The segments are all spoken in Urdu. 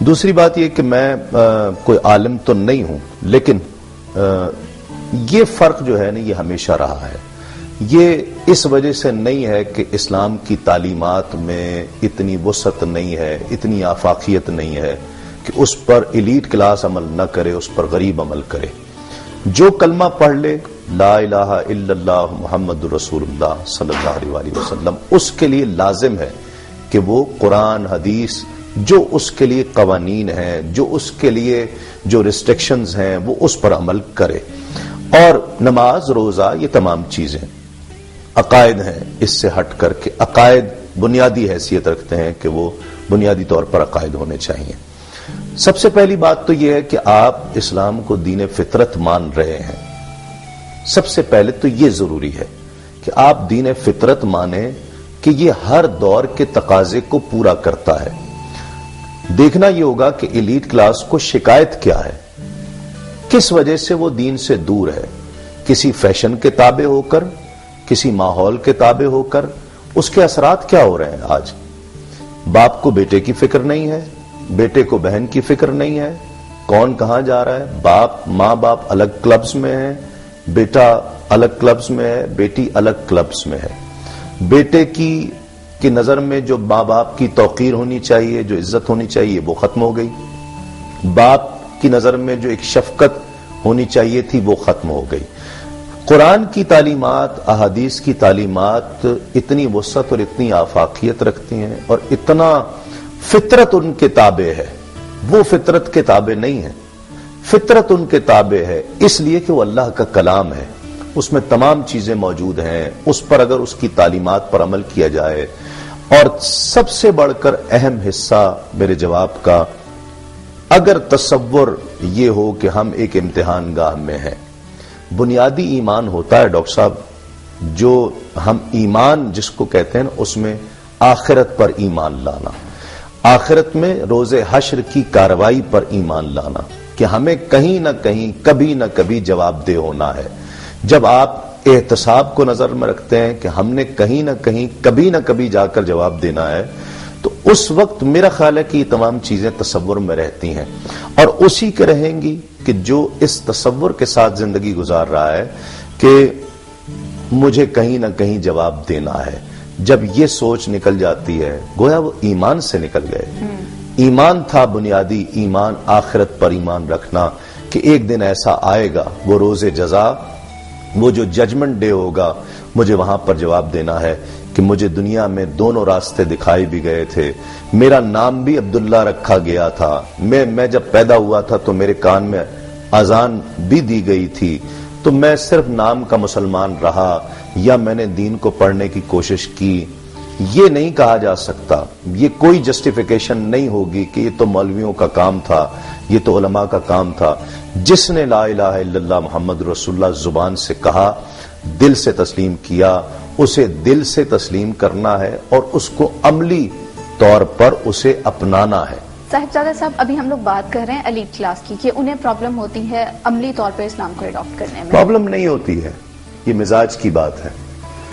دوسری بات یہ کہ میں کوئی عالم تو نہیں ہوں، لیکن یہ فرق جو ہے نا یہ ہمیشہ رہا ہے. یہ اس وجہ سے نہیں ہے کہ اسلام کی تعلیمات میں اتنی وسعت نہیں ہے، اتنی آفاقیت نہیں ہے کہ اس پر ایلیٹ کلاس عمل نہ کرے، اس پر غریب عمل کرے. جو کلمہ پڑھ لے لا الہ الا اللہ محمد رسول اللہ صلی اللہ علیہ وسلم، اس کے لیے لازم ہے کہ وہ قرآن حدیث جو اس کے لیے قوانین ہیں، جو اس کے لیے جو ریسٹرکشنز ہیں، وہ اس پر عمل کرے. اور نماز، روزہ، یہ تمام چیزیں عقائد ہیں، اس سے ہٹ کر کے عقائد بنیادی حیثیت رکھتے ہیں کہ وہ بنیادی طور پر عقائد ہونے چاہیے. سب سے پہلی بات تو یہ ہے کہ آپ اسلام کو دین فطرت مان رہے ہیں. سب سے پہلے تو یہ ضروری ہے کہ آپ دین فطرت مانیں کہ یہ ہر دور کے تقاضے کو پورا کرتا ہے. دیکھنا یہ ہوگا کہ ایلیٹ کلاس کو شکایت کیا ہے، کس وجہ سے وہ دین سے دور ہے. کسی فیشن کے تابع ہو کر، کسی ماحول کے تابع ہو کر. اس کے اثرات کیا ہو رہے ہیں آج؟ باپ کو بیٹے کی فکر نہیں ہے، بیٹے کو بہن کی فکر نہیں ہے، کون کہاں جا رہا ہے. ماں باپ الگ کلبز میں ہیں، بیٹا الگ کلبز میں ہے، بیٹی الگ کلبز میں ہے. بیٹے کی نظر میں جو ماں باپ کی توقیر ہونی چاہیے، جو عزت ہونی چاہیے، وہ ختم ہو گئی. باپ کی نظر میں جو ایک شفقت ہونی چاہیے تھی، وہ ختم ہو گئی. قرآن کی تعلیمات، احادیث کی تعلیمات اتنی وسعت اور اتنی آفاقیت رکھتی ہیں اور اتنا فطرت ان کے تابع ہے. وہ فطرت کے تابع نہیں ہے، فطرت ان کے تابع ہے اس لیے کہ وہ اللہ کا کلام ہے، اس میں تمام چیزیں موجود ہیں. اس پر اگر اس کی تعلیمات پر عمل کیا جائے. اور سب سے بڑھ کر اہم حصہ میرے جواب کا، اگر تصور یہ ہو کہ ہم ایک امتحان گاہ میں ہیں. بنیادی ایمان ہوتا ہے ڈاکٹر صاحب، جو ہم ایمان جس کو کہتے ہیں نا، اس میں آخرت پر ایمان لانا، آخرت میں روز حشر کی کارروائی پر ایمان لانا کہ ہمیں کہیں نہ کہیں کبھی نہ کبھی جواب دہ ہونا ہے. جب آپ احتساب کو نظر میں رکھتے ہیں کہ ہم نے کہیں نہ کہیں کبھی نہ کبھی جا کر جواب دینا ہے، تو اس وقت میرا خیال ہے کہ یہ تمام چیزیں تصور میں رہتی ہیں اور اسی کے رہیں گی کہ جو اس تصور کے ساتھ زندگی گزار رہا ہے کہ مجھے کہیں نہ کہیں جواب دینا ہے. جب یہ سوچ نکل جاتی ہے، گویا وہ ایمان سے نکل گئے. ایمان تھا بنیادی ایمان، آخرت پر ایمان رکھنا کہ ایک دن ایسا آئے گا، وہ روز جزا، وہ جو ججمنٹ ڈے ہوگا، مجھے وہاں پر جواب دینا ہے کہ مجھے دنیا میں دونوں راستے دکھائی بھی گئے تھے. میرا نام بھی عبداللہ رکھا گیا تھا. میں جب پیدا ہوا تھا تو میرے کان میں اذان بھی دی گئی تھی. تو میں صرف نام کا مسلمان رہا یا میں نے دین کو پڑھنے کی کوشش کی. یہ نہیں کہا جا سکتا، یہ کوئی جسٹیفیکیشن نہیں ہوگی کہ یہ تو مولویوں کا کام تھا، یہ تو علماء کا کام تھا. جس نے لا الہ الا اللہ محمد رسول اللہ زبان سے کہا، دل سے تسلیم کیا، اسے دل سے تسلیم کرنا ہے اور اس کو عملی طور پر اسے اپنانا ہے. صاحبزادہ صاحب، ابھی ہم لوگ بات کر رہے ہیں ایلیٹ کلاس کی کہ انہیں پرابلم ہوتی ہے عملی طور پر اسلام کو اڈاپٹ کرنے میں. پرابلم نہیں ہوتی ہے، یہ مزاج کی بات ہے.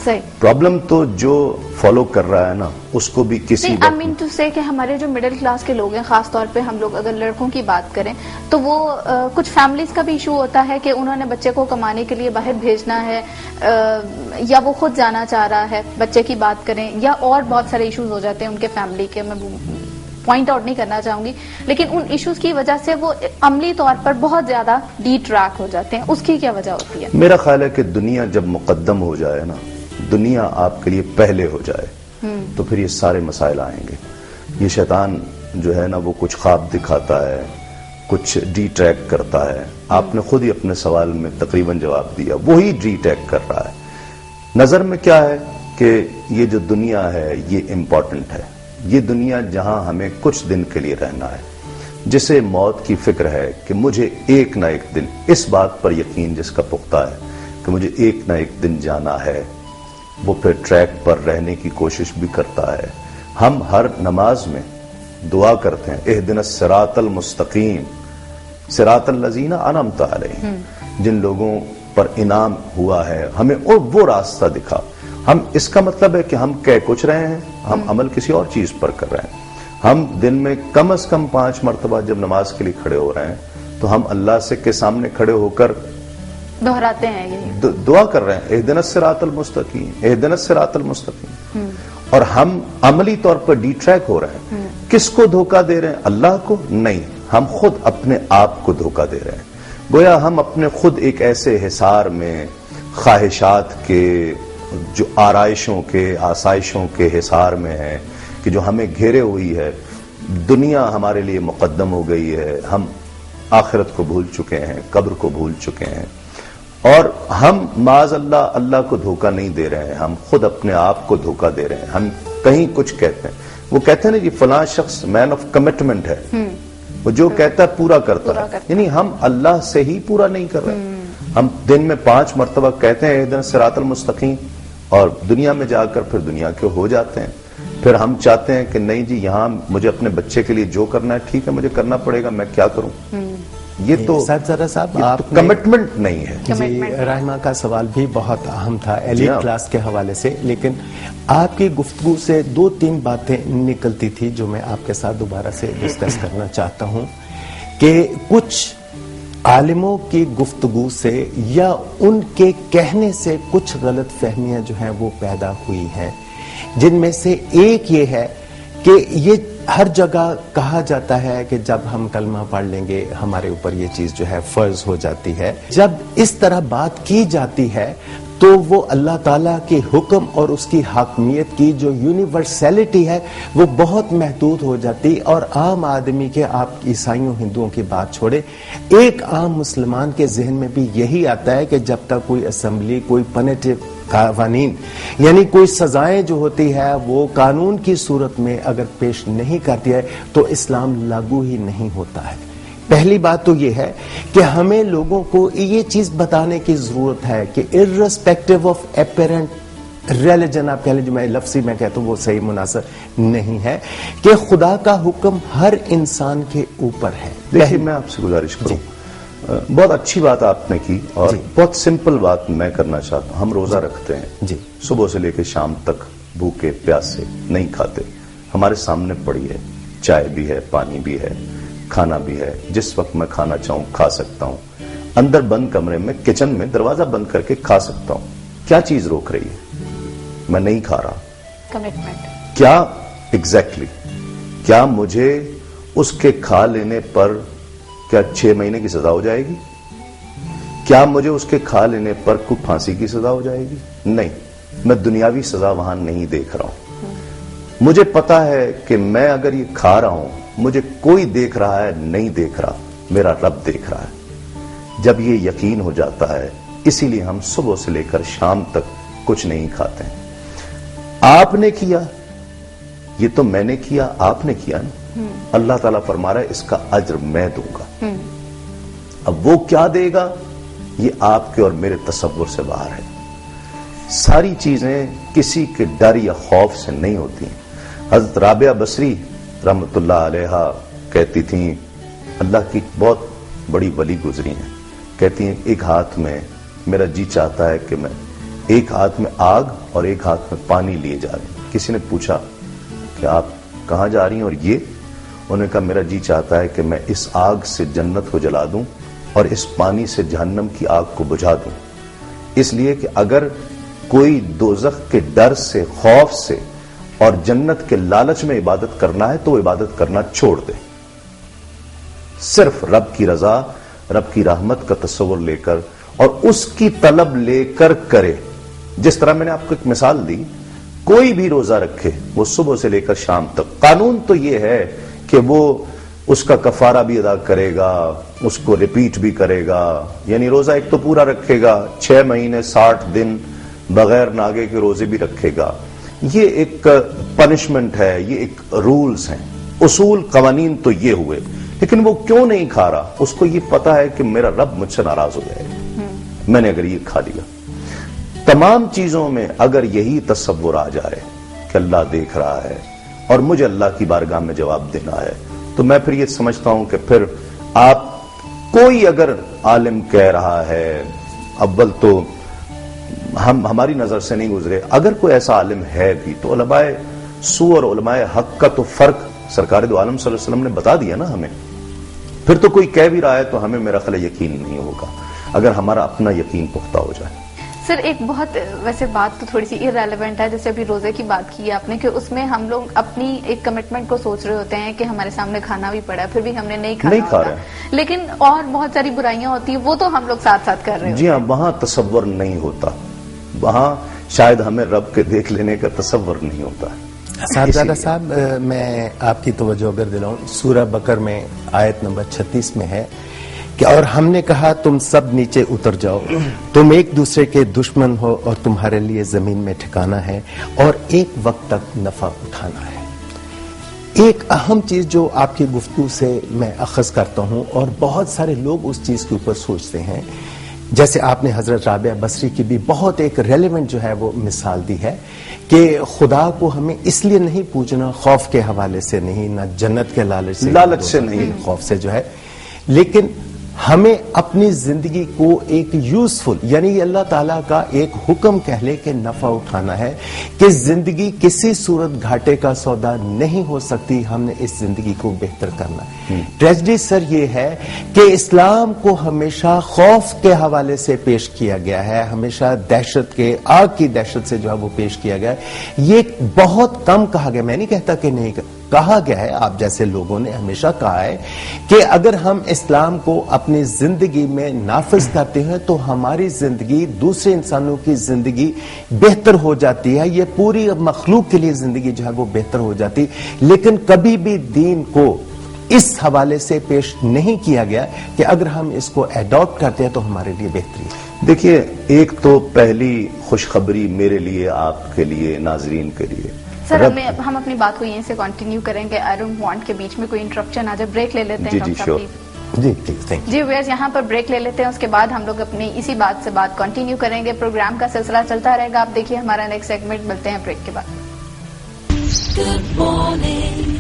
صحیح. پرابلم تو جو فالو کر رہا ہے نا، اس کو بھی کسی آئی مین ٹو سے کہ ہمارے جو مڈل کلاس کے لوگ ہیں، خاص طور پہ ہم لوگ اگر لڑکوں کی بات کریں تو وہ کچھ فیملیز کا بھی ایشو ہوتا ہے کہ انہوں نے بچے کو کمانے کے لیے باہر بھیجنا ہے یا وہ خود جانا چاہ رہا ہے. بچے کی بات کریں یا اور بہت سارے ایشوز ہو جاتے ہیں ان کے فیملی کے، میں پوائنٹ آؤٹ نہیں کرنا چاہوں گی، لیکن ان ایشوز کی وجہ سے وہ عملی طور پر بہت زیادہ ڈی ٹریک ہو جاتے ہیں. اس کی کیا وجہ ہوتی ہے؟ میرا خیال ہے کہ دنیا جب مقدم ہو جائے نا، دنیا آپ کے لیے پہلے ہو جائے تو پھر یہ سارے مسائل آئیں گے. یہ شیطان جو ہے نا، وہ کچھ خواب دکھاتا ہے، کچھ ڈی ٹریک کرتا ہے. آپ نے خود ہی اپنے سوال میں تقریباً جواب دیا، وہی ڈی ٹریک کر رہا ہے. نظر میں کیا ہے کہ یہ جو دنیا ہے یہ امپورٹنٹ ہے. یہ دنیا جہاں ہمیں کچھ دن کے لیے رہنا ہے، جسے موت کی فکر ہے کہ مجھے ایک نہ ایک دن، اس بات پر یقین جس کا پختہ ہے کہ مجھے ایک نہ ایک دن جانا ہے، وہ پھر ٹریک پر رہنے کی کوشش بھی کرتا ہے. ہم ہر نماز میں دعا کرتے ہیں، اہدنا الصراط المستقیم صراط الذین انعمت علیہم، جن لوگوں پر انعام ہوا ہے ہمیں اور وہ راستہ دکھا. ہم اس کا مطلب ہے کہ ہم کہہ کچھ رہے ہیں، ہم عمل کسی اور چیز پر کر رہے ہیں. ہم دن میں کم از کم 5 مرتبہ جب نماز کے لیے کھڑے ہو رہے ہیں تو ہم اللہ سے کے سامنے کھڑے ہو کر دہراتے ہیں یہ دعا کر رہے ہیں اہدنا الصراط المستقیم اہدنا الصراط المستقیم، اور ہم عملی طور پر ڈی ٹریک ہو رہے ہیں. کس کو دھوکہ دے رہے ہیں؟ اللہ کو نہیں، ہم خود اپنے آپ کو دھوکہ دے رہے ہیں. گویا ہم اپنے خود ایک ایسے حصار میں خواہشات کے، جو آرائشوں کے آسائشوں کے حصار میں ہیں کہ جو ہمیں گھیرے ہوئی ہے. دنیا ہمارے لیے مقدم ہو گئی ہے، ہم آخرت کو بھول چکے ہیں، قبر کو بھول چکے ہیں، اور ہم معاذ اللہ اللہ کو دھوکہ نہیں دے رہے ہیں، ہم خود اپنے آپ کو دھوکہ دے رہے ہیں. ہم کہیں کچھ کہتے ہیں، وہ کہتے ہیں نا جی فلاں شخص مین آف کمٹمنٹ ہے، وہ جو کہتا ہے پورا کرتا ہے. یعنی ہم اللہ سے ہی پورا نہیں کر رہے. ہم دن میں 5 مرتبہ کہتے ہیں اہدنا الصراط المستقیم، اور دنیا میں جا کر پھر دنیا کے ہو جاتے ہیں. پھر ہم چاہتے ہیں کہ نہیں جی یہاں مجھے اپنے بچے کے لیے جو کرنا ہے ٹھیک ہے، مجھے کرنا پڑے گا، میں کیا کروں. یہ تو صاحب آپ کمٹمنٹ نہیں ہے. جی رحمہ کا سوال بھی بہت اہم تھا ایلیٹ کلاس کے حوالے سے، لیکن آپ کی گفتگو سے 2-3 باتیں نکلتی تھی جو میں آپ کے ساتھ دوبارہ سے ڈسکس کرنا چاہتا ہوں کہ کچھ عالموں کی گفتگو سے یا ان کے کہنے سے کچھ غلط فہمیاں جو ہیں وہ پیدا ہوئی ہیں، جن میں سے ایک یہ ہے کہ یہ ہر جگہ کہا جاتا ہے کہ جب ہم کلمہ پڑھ لیں گے ہمارے اوپر یہ چیز جو ہے فرض ہو جاتی ہے. جب اس طرح بات کی جاتی ہے تو وہ اللہ تعالیٰ کے حکم اور اس کی حاکمیت کی جو یونیورسلٹی ہے وہ بہت محدود ہو جاتی، اور عام آدمی کے، آپ عیسائیوں ہندوؤں کی بات چھوڑے، ایک عام مسلمان کے ذہن میں بھی یہی آتا ہے کہ جب تک کوئی اسمبلی، کوئی پنیٹو قوانین یعنی کوئی سزائیں جو ہوتی ہے وہ قانون کی صورت میں اگر پیش نہیں کرتی ہے تو اسلام لاگو ہی نہیں ہوتا ہے. پہلی بات تو یہ ہے کہ ہمیں لوگوں کو یہ چیز بتانے کی ضرورت ہے کہ ارسپیکٹو آف اپیرنٹ ریلیجن، آپ کہہ لیں جو میں لفظی میں کہتا ہوں وہ صحیح مناسب نہیں ہے، کہ خدا کا حکم ہر انسان کے اوپر ہے. دیکھیے میں آپ سے گزارش کروں، بہت اچھی بات آپ نے کی، اور بہت سمپل بات میں کرنا چاہتا ہوں. ہم روزہ رکھتے ہیں، صبح سے لے کے شام تک بھوکے پیاسے نہیں کھاتے، ہمارے سامنے پڑی ہے، چائے بھی ہے، پانی بھی ہے، کھانا بھی ہے، جس وقت میں کھانا چاہوں کھا سکتا ہوں. اندر بند کمرے میں کچن میں دروازہ بند کر کے کھا سکتا ہوں. کیا چیز روک رہی ہے؟ میں نہیں کھا رہا. کمٹمنٹ. کیا ایگزیکٹلی کیا مجھے اس کے کھا لینے پر کیا 6 مہینے کی سزا ہو جائے گی؟ کیا مجھے اس کے کھا لینے پر کوئی پھانسی کی سزا ہو جائے گی؟ نہیں، میں دنیاوی سزا وہاں نہیں دیکھ رہا ہوں. مجھے پتا ہے کہ میں اگر یہ کھا رہا ہوں مجھے کوئی دیکھ رہا ہے نہیں دیکھ رہا، میرا رب دیکھ رہا ہے. جب یہ یقین ہو جاتا ہے، اسی لیے ہم صبح سے لے کر شام تک کچھ نہیں کھاتے ہیں. آپ نے کیا، یہ تو میں نے کیا، آپ نے کیا نا. اللہ تعالیٰ فرما رہا ہے اس کا اجر میں دوں گا. اب وہ کیا دے گا یہ آپ کے اور میرے تصور سے باہر ہے. ساری چیزیں کسی کے ڈر یا خوف سے نہیں ہوتی. حضرت رابعہ بصری رحمت اللہ علیہا کہتی تھیں، اللہ کی بہت بڑی ولی گزری ہیں، کہتی ہیں ایک ہاتھ میں میرا جی چاہتا ہے کہ میں ایک ہاتھ میں آگ اور ایک ہاتھ میں پانی لیے جا رہی ہوں. کسی نے پوچھا کہ آپ کہاں جا رہی ہیں؟ اور یہ انہوں نے کہا میرا جی چاہتا ہے کہ میں اس آگ سے جنت کو جلا دوں اور اس پانی سے جہنم کی آگ کو بجھا دوں. اس لیے کہ اگر کوئی دوزخ کے ڈر سے، خوف سے اور جنت کے لالچ میں عبادت کرنا ہے تو وہ عبادت کرنا چھوڑ دے. صرف رب کی رضا، رب کی رحمت کا تصور لے کر اور اس کی طلب لے کر کرے. جس طرح میں نے آپ کو ایک مثال دی، کوئی بھی روزہ رکھے وہ صبح سے لے کر شام تک، قانون تو یہ ہے کہ وہ اس کا کفارہ بھی ادا کرے گا، اس کو ریپیٹ بھی کرے گا. یعنی روزہ ایک تو پورا رکھے گا، 6 مہینے 60 دن بغیر ناگے کے روزے بھی رکھے گا. یہ ایک پنشمنٹ ہے، یہ ایک رولز ہیں، اصول قوانین تو یہ ہوئے. لیکن وہ کیوں نہیں کھا رہا؟ اس کو یہ پتا ہے کہ میرا رب مجھ سے ناراض ہو جائے گا میں نے اگر یہ کھا لیا. تمام چیزوں میں اگر یہی تصور آ جائے کہ اللہ دیکھ رہا ہے اور مجھے اللہ کی بارگاہ میں جواب دینا ہے، تو میں پھر یہ سمجھتا ہوں کہ پھر آپ کوئی اگر عالم کہہ رہا ہے، اول تو ہماری نظر سے نہیں گزرے، اگر کوئی ایسا عالم ہے بھی تو علماء سو اور علماء حق کا تو فرق سرکار دو عالم صلی اللہ علیہ وسلم نے بتا دیا نا ہمیں. پھر تو کوئی کہہ بھی رہا ہے تو ہمیں میرا خیال یقین نہیں ہوگا اگر ہمارا اپنا یقین پختہ ہو جائے. سر ایک بہت ویسے بات تو تھوڑی سی ارریلیونٹ ہے، جیسے ابھی روزے کی بات کی آپ نے کہ اس میں ہم لوگ اپنی ایک کمٹمنٹ کو سوچ رہے ہوتے ہیں کہ ہمارے سامنے کھانا بھی پڑا ہے پھر بھی ہم نے نہیں کھا رہا، لیکن اور بہت ساری برائیاں ہوتی ہیں وہ تو ہم لوگ ساتھ ساتھ کر رہے ہیں. جی ہاں، وہاں تصور نہیں ہوتا، وہاں شاید ہمیں رب کے دیکھ لینے کا تصور نہیں ہوتا. صاحبزادہ صاحب میں آپ کی توجہ اگر دلاؤں، سورہ بقر میں آیت نمبر 36 میں ہے کہ اور ہم نے کہا تم سب نیچے اتر جاؤ، تم ایک دوسرے کے دشمن ہو اور تمہارے لیے زمین میں ٹھکانا ہے اور ایک وقت تک نفع اٹھانا ہے. ایک اہم چیز جو آپ کی گفتگو سے میں اخذ کرتا ہوں اور بہت سارے لوگ اس چیز کے اوپر سوچتے ہیں، جیسے آپ نے حضرت رابعہ بصری کی بھی بہت ایک ریلیونٹ جو ہے وہ مثال دی ہے کہ خدا کو ہمیں اس لیے نہیں پوجنا خوف کے حوالے سے نہیں، نہ جنت کے لالچ سے نہیں، خوف سے جو ہے، لیکن ہمیں اپنی زندگی کو ایک یوزفل، یعنی یہ اللہ تعالیٰ کا ایک حکم کہہ لے کہ نفع اٹھانا ہے کہ زندگی کسی صورت گھاٹے کا سودا نہیں ہو سکتی، ہم نے اس زندگی کو بہتر کرنا ہے. ٹریجڈی سر یہ ہے کہ اسلام کو ہمیشہ خوف کے حوالے سے پیش کیا گیا ہے، ہمیشہ دہشت کے، آگ کی دہشت سے جو ہے وہ پیش کیا گیا ہے. یہ بہت کم کہا گیا، میں نہیں کہتا کہ نہیں کہا گیا ہے، آپ جیسے لوگوں نے ہمیشہ کہا ہے کہ اگر ہم اسلام کو اپنی زندگی میں نافذ کرتے ہیں تو ہماری زندگی دوسرے انسانوں کی زندگی بہتر ہو جاتی ہے، یہ پوری مخلوق کے لیے زندگی جو ہے وہ بہتر ہو جاتی. لیکن کبھی بھی دین کو اس حوالے سے پیش نہیں کیا گیا کہ اگر ہم اس کو ایڈاپٹ کرتے ہیں تو ہمارے لیے بہتری ہے. دیکھیے، ایک تو پہلی خوشخبری میرے لیے، آپ کے لیے، ناظرین کے لیے، سر ہم اپنی بات کو یہیں سے کنٹینیو کریں گے. آئی ڈونٹ وانٹ کے بیچ میں کوئی انٹرپشن آ جائے. بریک لے لیتے ہیں جی ویئرز، یہاں پر بریک لے لیتے ہیں، اس کے بعد ہم لوگ اپنی اسی بات سے بات کنٹینیو کریں گے. پروگرام کا سلسلہ چلتا رہے گا. آپ دیکھیے ہمارا نیکسٹ سیگمنٹ. ملتے ہیں بریک کے بعد. Good morning.